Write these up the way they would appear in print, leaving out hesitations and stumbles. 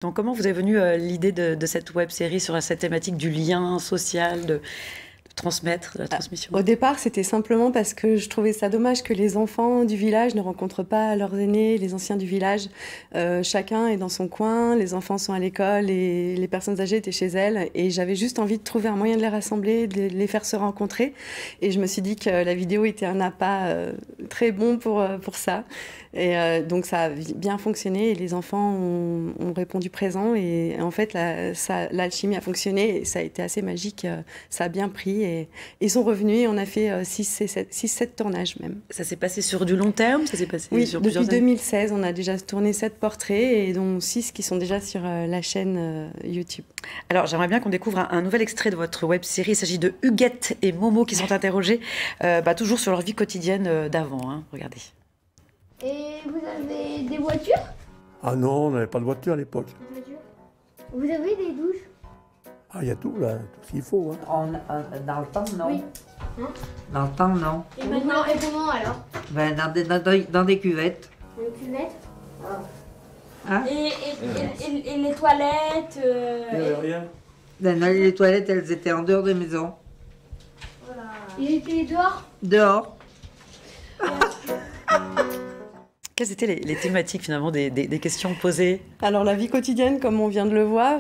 Donc comment vous est venue l'idée de cette web-série sur cette thématique du lien social, de transmettre, de la transmission? Au départ, c'était simplement parce que je trouvais ça dommage que les enfants du village ne rencontrent pas leurs aînés, les anciens du village. Chacun est dans son coin, les enfants sont à l'école et les personnes âgées étaient chez elles. Et j'avais juste envie de trouver un moyen de les rassembler, de les faire se rencontrer. Et je me suis dit que la vidéo était un appât très bon pour ça. Et donc ça a bien fonctionné et les enfants ont répondu présent. Et en fait, l'alchimie a fonctionné et ça a été assez magique. Ça a bien pris. Et ils sont revenus et on a fait 6-7 tournages même. Ça s'est passé sur du long terme? Ça s'est passé Oui, sur depuis plusieurs années? 2016, on a déjà tourné 7 portraits et dont 6 qui sont déjà sur la chaîne YouTube. Alors j'aimerais bien qu'on découvre un nouvel extrait de votre web-série. Il s'agit de Huguette et Momo qui sont interrogés toujours sur leur vie quotidienne d'avant. Hein. Regardez. Et vous avez des voitures? Ah non, on n'avait pas de voiture à l'époque. Vous avez des douches? Ah, il y a tout là, tout ce qu'il faut. Hein. Dans le temps, non. Oui. Hein? Dans le temps, non. Et maintenant, et comment alors? Ben, dans des cuvettes. Une cuvette? Hein? Et les toilettes Il n'y avait rien. Ben, les toilettes, elles étaient en dehors de la maison. Voilà. Il était dehors? Dehors. Quelles étaient les thématiques finalement des questions posées? Alors la vie quotidienne, comme on vient de le voir,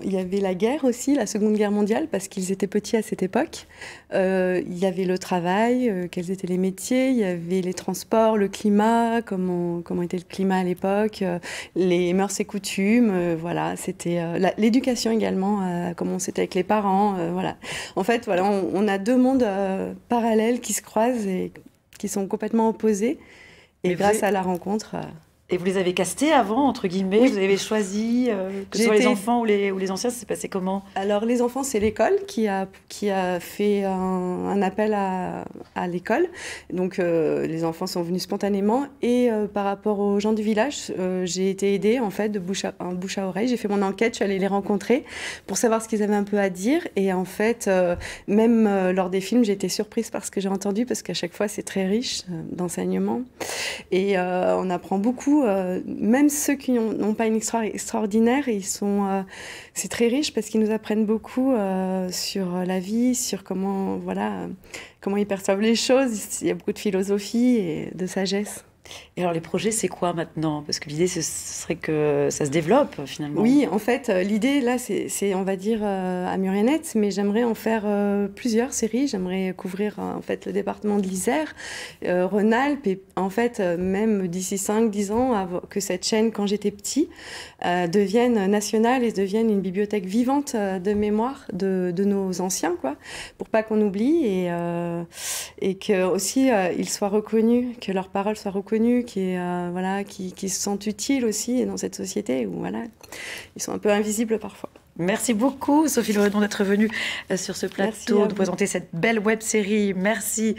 il y avait la guerre aussi, la Seconde Guerre mondiale, parce qu'ils étaient petits à cette époque. Il y avait le travail, quels étaient les métiers, il y avait les transports, le climat, comment était le climat à l'époque, les mœurs et coutumes, voilà, c'était l'éducation également, comment c'était avec les parents, voilà. En fait, voilà, on a deux mondes parallèles qui se croisent et qui sont complètement opposés. Et grâce à la rencontre... Et vous les avez castés avant, entre guillemets? Oui. Vous avez choisi, que ce soit les enfants ou les anciens, ça s'est passé comment? Alors les enfants, c'est l'école qui a fait un appel à l'école. Donc les enfants sont venus spontanément. Et par rapport aux gens du village, j'ai été aidée en fait de bouche à oreille. J'ai fait mon enquête, je suis allée les rencontrer pour savoir ce qu'ils avaient un peu à dire. Et en fait, même lors des films, j'ai été surprise par ce que j'ai entendu parce qu'à chaque fois, c'est très riche d'enseignements. Et on apprend beaucoup. Même ceux qui n'ont pas une histoire extraordinaire, c'est très riche parce qu'ils nous apprennent beaucoup sur la vie, sur comment ils perçoivent les choses. Il y a beaucoup de philosophie et de sagesse. Et alors les projets, c'est quoi maintenant? Parce que l'idée, ce serait que ça se développe finalement. Oui, en fait, l'idée là, c'est on va dire à Muriennette, mais j'aimerais en faire plusieurs séries. J'aimerais couvrir en fait le département de l'Isère, Rhône-Alpes, et en fait même d'ici 5-10 ans, que cette chaîne, quand j'étais petit, devienne nationale et devienne une bibliothèque vivante de mémoire de nos anciens, quoi, pour pas qu'on oublie et que aussi ils soient reconnus, que leurs paroles soient reconnues, qui se sentent utiles aussi dans cette société où voilà, ils sont un peu invisibles parfois. Merci beaucoup Sophie Le Redon d'être venue sur ce plateau, de présenter cette belle web-série. Merci.